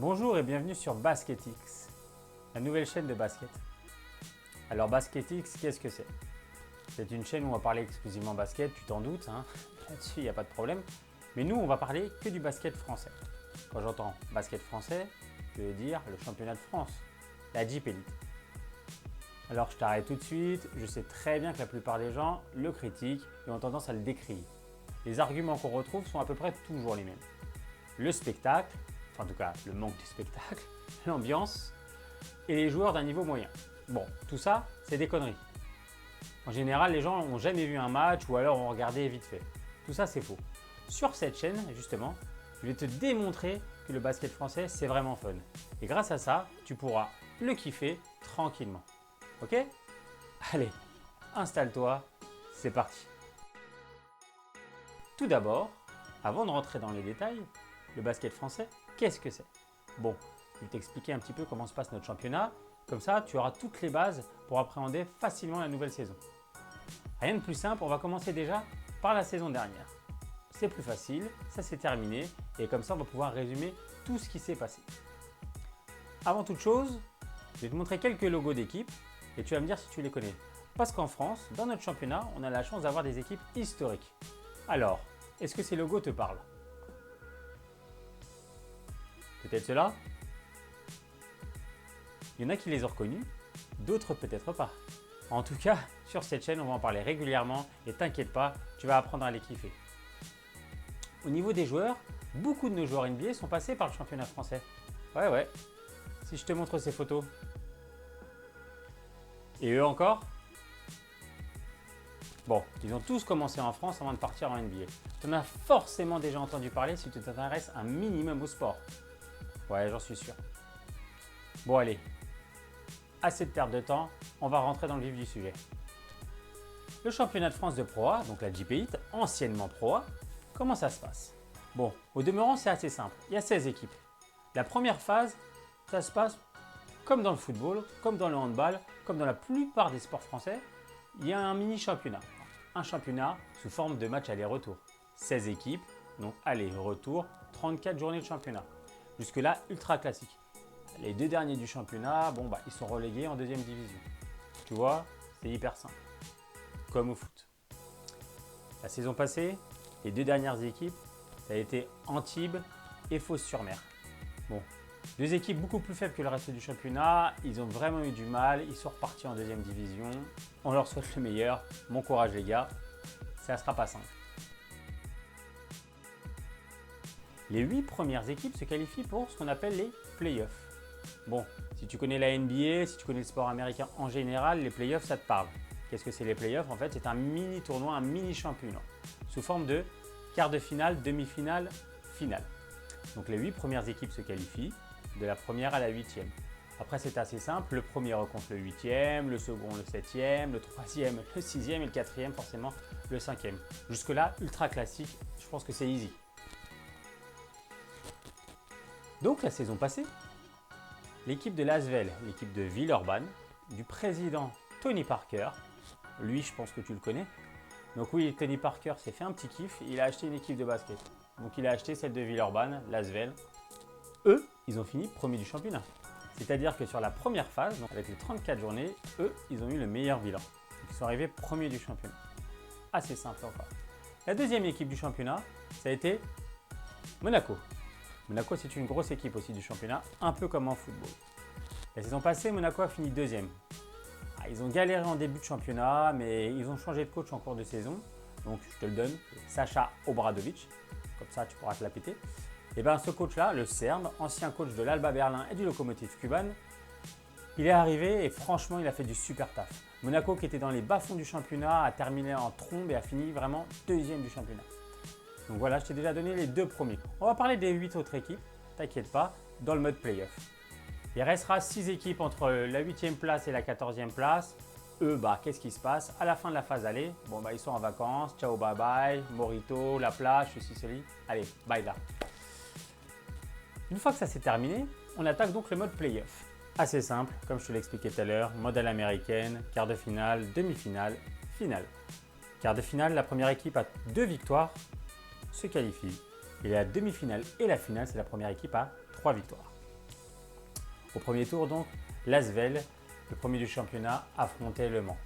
Bonjour et bienvenue sur BasketX, la nouvelle chaîne de basket. Alors BasketX, qu'est-ce que c'est? C'est une chaîne où on va parler exclusivement basket, tu t'en doutes, hein. Là-dessus il n'y a pas de problème. Mais nous on va parler que du basket français. Quand j'entends basket français, je veux dire le championnat de France, la Jeep Elite. Alors je t'arrête tout de suite, je sais très bien que la plupart des gens le critiquent et ont tendance à le décrier. Les arguments qu'on retrouve sont à peu près toujours les mêmes. Le spectacle, enfin en tout cas le manque de spectacle, l'ambiance et les joueurs d'un niveau moyen. Bon, tout ça, c'est des conneries. En général, les gens n'ont jamais vu un match ou alors ont regardé vite fait. Tout ça, c'est faux. Sur cette chaîne, justement, je vais te démontrer que le basket français, c'est vraiment fun. Et grâce à ça, tu pourras le kiffer tranquillement. Ok? Allez, installe-toi, c'est parti. Tout d'abord, avant de rentrer dans les détails, le basket français, qu'est-ce que c'est? Bon, je vais t'expliquer un petit peu comment se passe notre championnat. Comme ça, tu auras toutes les bases pour appréhender facilement la nouvelle saison. Rien de plus simple, on va commencer déjà par la saison dernière. C'est plus facile, ça c'est terminé et comme ça on va pouvoir résumer tout ce qui s'est passé. Avant toute chose, je vais te montrer quelques logos d'équipes et tu vas me dire si tu les connais. Parce qu'en France, dans notre championnat, on a la chance d'avoir des équipes historiques. Alors, est-ce que ces logos te parlent? Peut-être ceux-là? Il y en a qui les ont reconnus, d'autres peut-être pas. En tout cas, sur cette chaîne, on va en parler régulièrement et t'inquiète pas, tu vas apprendre à les kiffer. Au niveau des joueurs, beaucoup de nos joueurs NBA sont passés par le championnat français. Ouais. Si je te montre ces photos. Et eux encore? Bon, ils ont tous commencé en France avant de partir en NBA. Tu en as forcément déjà entendu parler si tu t'intéresses un minimum au sport. Ouais, j'en suis sûr. Bon allez, assez de perte de temps, on va rentrer dans le vif du sujet. Le championnat de France de Pro A, donc la Jeep Elite, anciennement Pro A, comment ça se passe? Bon, au demeurant c'est assez simple, il y a 16 équipes. La première phase, ça se passe comme dans le football, comme dans le handball, comme dans la plupart des sports français, il y a un mini championnat. Un championnat sous forme de match aller-retour. 16 équipes, donc aller-retour, 34 journées de championnat. Jusque-là, ultra classique. Les deux derniers du championnat, ils sont relégués en deuxième division. Tu vois, c'est hyper simple. Comme au foot. La saison passée, les deux dernières équipes, ça a été Antibes et Fos-sur-Mer. Bon, deux équipes beaucoup plus faibles que le reste du championnat. Ils ont vraiment eu du mal. Ils sont repartis en deuxième division. On leur souhaite le meilleur. Bon courage les gars. Ça ne sera pas simple. Les 8 premières équipes se qualifient pour ce qu'on appelle les playoffs. Bon, si tu connais la NBA, si tu connais le sport américain en général, les playoffs, ça te parle. Qu'est-ce que c'est les playoffs? En fait, c'est un mini tournoi, un mini championnat, sous forme de quart de finale, demi-finale, finale. Donc les 8 premières équipes se qualifient, de la première à la 8e. Après, c'est assez simple, le premier rencontre le 8e, le second le 7e, le 3e le 6e et le 4e forcément le 5e. Jusque-là, ultra classique, je pense que c'est easy. Donc la saison passée, l'équipe de Lasvel, l'équipe de Villeurbanne, du président Tony Parker, lui je pense que tu le connais. Donc oui, Tony Parker s'est fait un petit kiff, il a acheté une équipe de basket. Donc il a acheté celle de Villeurbanne, Lasvel. Eux, ils ont fini premier du championnat. C'est-à-dire que sur la première phase, donc avec les 34 journées, eux, ils ont eu le meilleur bilan. Donc ils sont arrivés premiers du championnat. Assez simple encore. La deuxième équipe du championnat, ça a été Monaco. Monaco, c'est une grosse équipe aussi du championnat, un peu comme en football. La saison passée, Monaco a fini deuxième. Ils ont galéré en début de championnat, mais ils ont changé de coach en cours de saison. Donc, je te le donne, Sacha Obradovic. Comme ça, tu pourras te la péter. Et bien, ce coach-là, le Serbe, ancien coach de l'Alba Berlin et du Lokomotiv Kuban, il est arrivé et franchement, il a fait du super taf. Monaco, qui était dans les bas-fonds du championnat, a terminé en trombe et a fini vraiment deuxième du championnat. Donc voilà, je t'ai déjà donné les deux premiers. On va parler des 8 autres équipes, t'inquiète pas, dans le mode playoff. Il restera 6 équipes entre la 8e place et la 14e place. Eux, qu'est-ce qui se passe? À la fin de la phase aller, ils sont en vacances, ciao, bye bye, Morito, la plage, ceci, cela. Allez, bye là. Une fois que ça s'est terminé, on attaque donc le mode playoff. Assez simple, comme je te l'ai expliqué tout à l'heure, mode à l'américaine, quart de finale, demi-finale, finale. Quart de finale, la première équipe a 2 victoires, se qualifie. Et la demi-finale et la finale, c'est la première équipe à 3 victoires. Au premier tour donc, l'Asvel, le premier du championnat, affrontait Le Mans.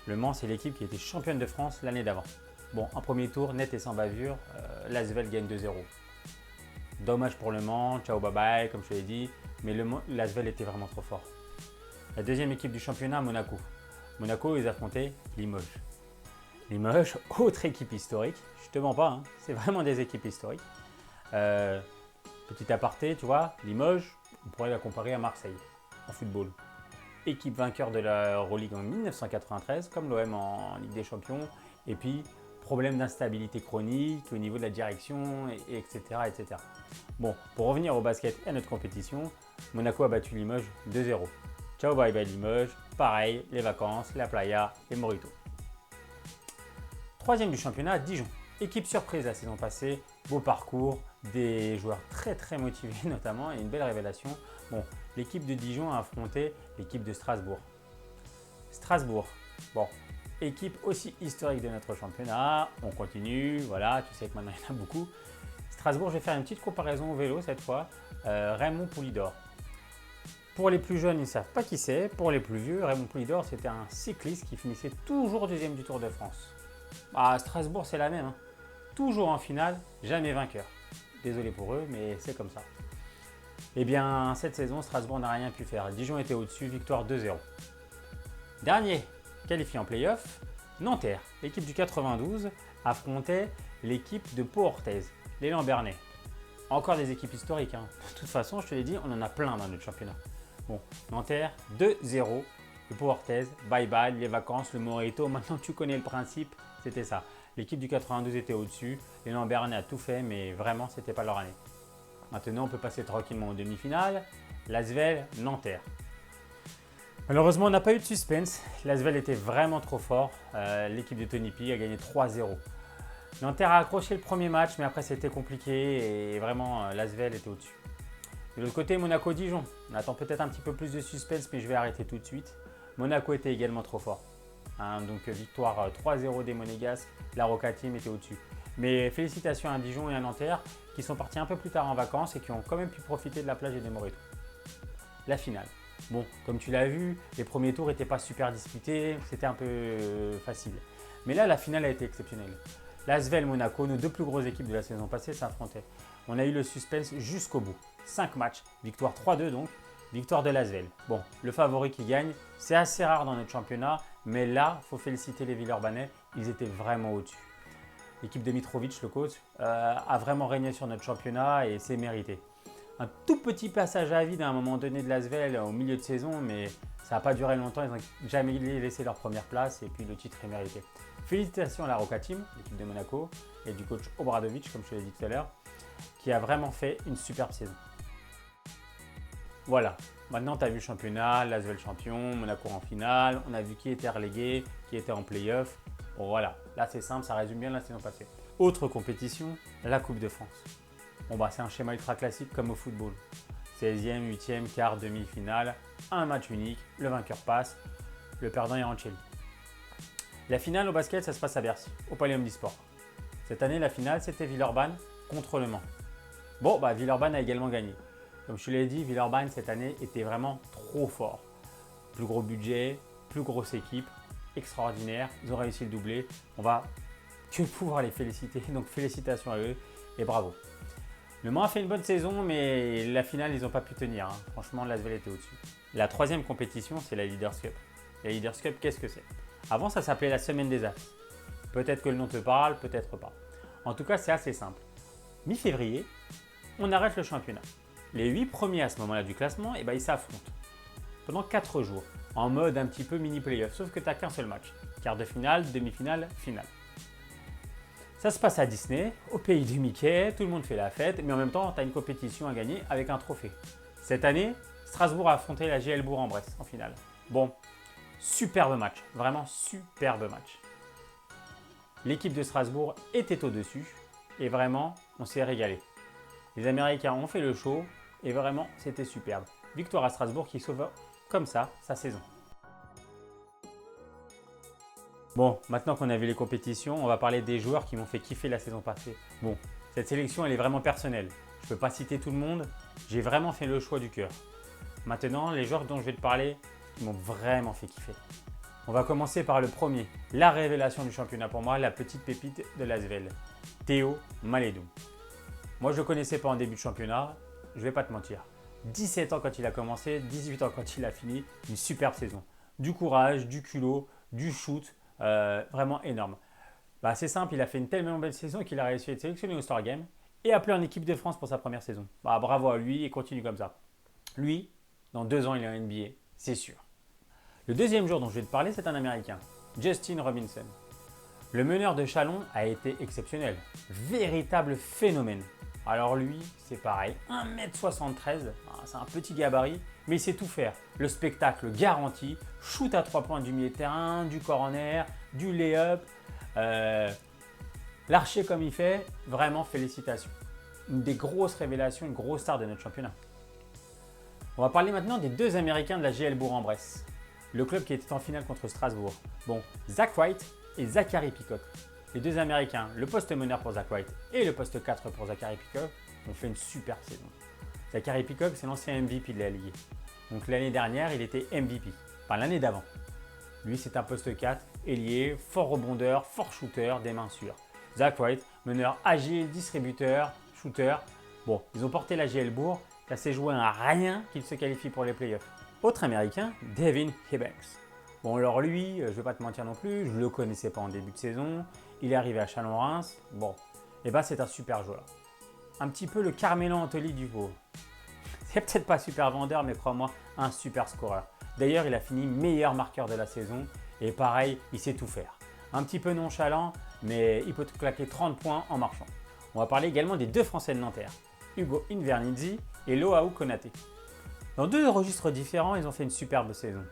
Le Mans, c'est l'équipe qui était championne de France l'année d'avant. Bon, un premier tour net et sans bavure, l'Asvel gagne 2-0. Dommage pour Le Mans, ciao bye bye comme je l'ai dit, mais l'Asvel était vraiment trop fort. La deuxième équipe du championnat, Monaco. Monaco, ils affrontaient Limoges. Limoges, autre équipe historique, je te mens pas, hein, c'est vraiment des équipes historiques. Petit aparté, tu vois, Limoges, on pourrait la comparer à Marseille en football. Équipe vainqueur de la Euroleague en 1993, comme l'OM en Ligue des Champions, et puis problème d'instabilité chronique au niveau de la direction, etc., etc. Bon, pour revenir au basket et à notre compétition, Monaco a battu Limoges 2-0. Ciao bye bye Limoges, pareil, les vacances, la playa, les mojitos. Troisième du championnat, Dijon. Équipe surprise la saison passée, beau parcours, des joueurs très motivés notamment et une belle révélation. Bon, l'équipe de Dijon a affronté l'équipe de Strasbourg. Strasbourg, bon, équipe aussi historique de notre championnat, on continue, voilà, tu sais que maintenant il y en a beaucoup. Strasbourg, je vais faire une petite comparaison au vélo cette fois, Raymond Poulidor. Pour les plus jeunes, ils ne savent pas qui c'est, pour les plus vieux, Raymond Poulidor c'était un cycliste qui finissait toujours deuxième du Tour de France. À Strasbourg c'est la même, hein. Toujours en finale, jamais vainqueur. Désolé pour eux, mais c'est comme ça. Eh bien, cette saison, Strasbourg n'a rien pu faire. Dijon était au-dessus, victoire 2-0. Dernier, qualifié en play-off, Nanterre, l'équipe du 92, affrontait l'équipe de Pau-Orthez, les Lambernais. Encore des équipes historiques, hein. De toute façon, je te l'ai dit, on en a plein dans notre championnat. Bon, Nanterre, 2-0, le Pau-Orthez, bye bye, les vacances, le mojito, maintenant tu connais le principe, c'était ça. L'équipe du 92 était au-dessus, les Lambernais a tout fait, mais vraiment, ce n'était pas leur année. Maintenant, on peut passer tranquillement aux demi-finales. L'Asvel, Nanterre. Malheureusement, on n'a pas eu de suspense. L'Asvel était vraiment trop fort. L'équipe de Tony P a gagné 3-0. Nanterre a accroché le premier match, mais après, c'était compliqué et vraiment, l'Asvel était au-dessus. De l'autre côté, Monaco-Dijon. On attend peut-être un petit peu plus de suspense, mais je vais arrêter tout de suite. Monaco était également trop fort. Donc, victoire 3-0 des Monégasques. La Roca Team était au-dessus. Mais félicitations à Dijon et à Nanterre qui sont partis un peu plus tard en vacances et qui ont quand même pu profiter de la plage et des mojitos. La finale. Bon, comme tu l'as vu, les premiers tours n'étaient pas super disputés, c'était un peu facile. Mais là, la finale a été exceptionnelle. L'Asvel Monaco, nos deux plus grosses équipes de la saison passée, s'affrontaient. On a eu le suspense jusqu'au bout. 5 matchs, victoire 3-2 donc, victoire de l'Asvel. Bon, le favori qui gagne, c'est assez rare dans notre championnat, mais là, il faut féliciter les Villeurbanais, ils étaient vraiment au-dessus. L'équipe de Mitrovic, le coach, a vraiment régné sur notre championnat et c'est mérité. Un tout petit passage à vide à un moment donné de l'Asvel au milieu de saison, mais ça n'a pas duré longtemps, ils n'ont jamais laissé leur première place et puis le titre est mérité. Félicitations à la Roca Team, l'équipe de Monaco, et du coach Obradovic, comme je te l'ai dit tout à l'heure, qui a vraiment fait une superbe saison. Voilà, maintenant tu as vu le championnat, l'Asvel champion, Monaco en finale, on a vu qui était relégué, qui était en play-off. Bon voilà, là c'est simple, ça résume bien la saison passée. Autre compétition, la Coupe de France. Bon bah c'est un schéma ultra classique comme au football. 16e, 8e, quart, demi-finale, un match unique, le vainqueur passe, le perdant est Rancelli. La finale au basket, ça se passe à Bercy, au Palais Omnisport. Cette année, la finale, c'était Villeurbanne contre Le Mans. Bon, bah Villeurbanne a également gagné. Comme je te l'ai dit, Villeurbanne cette année était vraiment trop fort. Plus gros budget, plus grosse équipe, extraordinaire, ils ont réussi le doublé. On va que pouvoir les féliciter, donc félicitations à eux et bravo. Le Mans a fait une bonne saison, mais la finale, ils n'ont pas pu tenir. Hein. Franchement, l'Asvel était au-dessus. La troisième compétition, c'est la Leaders Cup. La Leaders Cup, qu'est-ce que c'est? Avant, ça s'appelait la Semaine des As. Peut-être que le nom te parle, peut-être pas. En tout cas, c'est assez simple. Mi-février, on arrête le championnat. Les 8 premiers à ce moment-là du classement, ils s'affrontent pendant 4 jours, en mode un petit peu mini-playoff, sauf que tu n'as qu'un seul match. Quart de finale, demi-finale, finale. Ça se passe à Disney, au pays du Mickey, tout le monde fait la fête, mais en même temps, tu as une compétition à gagner avec un trophée. Cette année, Strasbourg a affronté la GL Bourg-en-Bresse en finale. Bon, superbe match, vraiment superbe match. L'équipe de Strasbourg était au-dessus et vraiment, on s'est régalé. Les Américains ont fait le show et vraiment, c'était superbe. Victoire à Strasbourg qui sauve comme ça sa saison. Bon, maintenant qu'on a vu les compétitions, on va parler des joueurs qui m'ont fait kiffer la saison passée. Bon, cette sélection, elle est vraiment personnelle. Je ne peux pas citer tout le monde, j'ai vraiment fait le choix du cœur. Maintenant, les joueurs dont je vais te parler, ils m'ont vraiment fait kiffer. On va commencer par le premier, la révélation du championnat pour moi, la petite pépite de l'Asvel, Théo Maledon. Moi, je ne le connaissais pas en début de championnat, je ne vais pas te mentir. 17 ans quand il a commencé, 18 ans quand il a fini, une superbe saison. Du courage, du culot, du shoot, vraiment énorme. C'est simple, il a fait une tellement belle saison qu'il a réussi à être sélectionné au Star Game et appelé en équipe de France pour sa première saison. Bravo à lui et continue comme ça. Lui, dans 2 ans, il est en NBA, c'est sûr. Le deuxième joueur dont je vais te parler, c'est un Américain, Justin Robinson. Le meneur de Chalon a été exceptionnel, véritable phénomène. Alors lui, c'est pareil, 1m73, c'est un petit gabarit, mais il sait tout faire. Le spectacle garanti, shoot à 3 points du milieu de terrain, du corner, du lay-up. L'archer comme il fait, vraiment félicitations. Une des grosses révélations, une grosse star de notre championnat. On va parler maintenant des 2 Américains de la GL Bourg-en-Bresse, le club qui était en finale contre Strasbourg. Bon, Zach White et Zachary Peacock. Les 2 Américains, le poste meneur pour Zach White et le poste 4 pour Zachary Peacock, ont fait une super saison. Zachary Peacock, c'est l'ancien MVP de la Ligue. Donc l'année dernière, il était MVP. Enfin, l'année d'avant. Lui, c'est un poste 4, ailier, fort rebondeur, fort shooter, des mains sûres. Zach White, meneur agile, distributeur, shooter. Bon, ils ont porté la GL Bourg, ça s'est joué à rien qu'il se qualifie pour les playoffs. Autre Américain, Devin Eubanks. Bon, alors lui, je ne vais pas te mentir non plus, je ne le connaissais pas en début de saison. Il est arrivé à Chalon-Reims. Bon, c'est un super joueur. Un petit peu le Carmelo Anthony du pauvre. C'est peut-être pas super vendeur, mais crois-moi, un super scoreur. D'ailleurs, il a fini meilleur marqueur de la saison. Et pareil, il sait tout faire. Un petit peu nonchalant, mais il peut te claquer 30 points en marchant. On va parler également des 2 Français de Nanterre, Hugo Invernizzi et Loaou Konaté. Dans 2 registres différents, ils ont fait une superbe saison.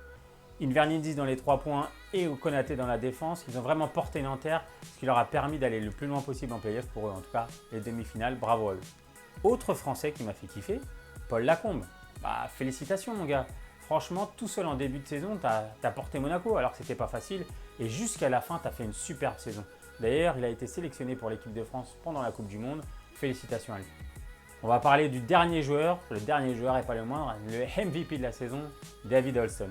Invernizzi dans les 3 points et Konaté dans la défense, ils ont vraiment porté Nanterre, ce qui leur a permis d'aller le plus loin possible en playoff pour eux, en tout cas les demi-finales, bravo à eux. Autre Français qui m'a fait kiffer, Paul Lacombe. Félicitations mon gars, franchement tout seul en début de saison, tu as porté Monaco alors que c'était pas facile et jusqu'à la fin tu as fait une superbe saison. D'ailleurs, il a été sélectionné pour l'équipe de France pendant la Coupe du Monde, félicitations à lui. On va parler du dernier joueur, le dernier joueur et pas le moindre, le MVP de la saison, David Olson.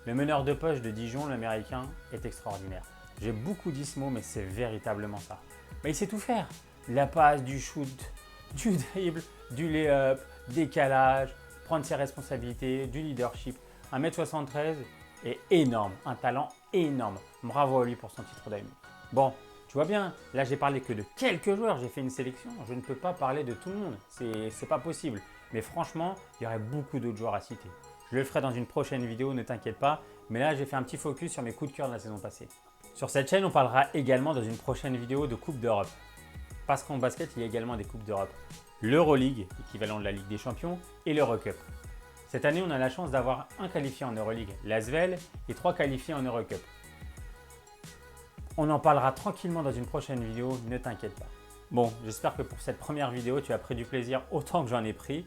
Le meneur de poche de Dijon, l'américain, est extraordinaire. J'ai beaucoup dit ce mot, mais c'est véritablement ça. Il sait tout faire. La passe, du shoot, du dribble, du lay-up, décalage, prendre ses responsabilités, du leadership. 1m73 est énorme, un talent énorme. Bravo à lui pour son titre d'AMU. Bon, tu vois bien, là j'ai parlé que de quelques joueurs, j'ai fait une sélection. Je ne peux pas parler de tout le monde, c'est pas possible. Mais franchement, il y aurait beaucoup d'autres joueurs à citer. Je le ferai dans une prochaine vidéo, ne t'inquiète pas. Mais là, j'ai fait un petit focus sur mes coups de cœur de la saison passée. Sur cette chaîne, on parlera également dans une prochaine vidéo de Coupe d'Europe. Parce qu'en basket, il y a également des Coupes d'Europe. L'Euroleague, équivalent de la Ligue des Champions, et l'Eurocup. Cette année, on a la chance d'avoir un qualifié en Euroleague, l'Asvel, et 3 qualifiés en Eurocup. On en parlera tranquillement dans une prochaine vidéo, ne t'inquiète pas. Bon, j'espère que pour cette première vidéo, tu as pris du plaisir autant que j'en ai pris.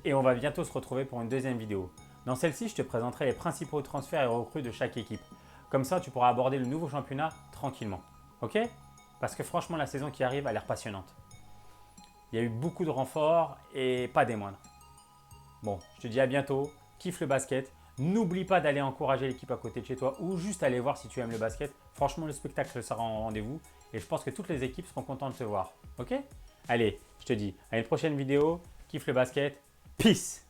Et on va bientôt se retrouver pour une deuxième vidéo. Dans celle-ci, je te présenterai les principaux transferts et recrues de chaque équipe. Comme ça, tu pourras aborder le nouveau championnat tranquillement. Ok? Parce que franchement, la saison qui arrive a l'air passionnante. Il y a eu beaucoup de renforts et pas des moindres. Bon, je te dis à bientôt. Kiffe le basket. N'oublie pas d'aller encourager l'équipe à côté de chez toi ou juste aller voir si tu aimes le basket. Franchement, le spectacle sera en rendez-vous et je pense que toutes les équipes seront contentes de te voir. Ok? Allez, je te dis à une prochaine vidéo. Kiffe le basket. Peace!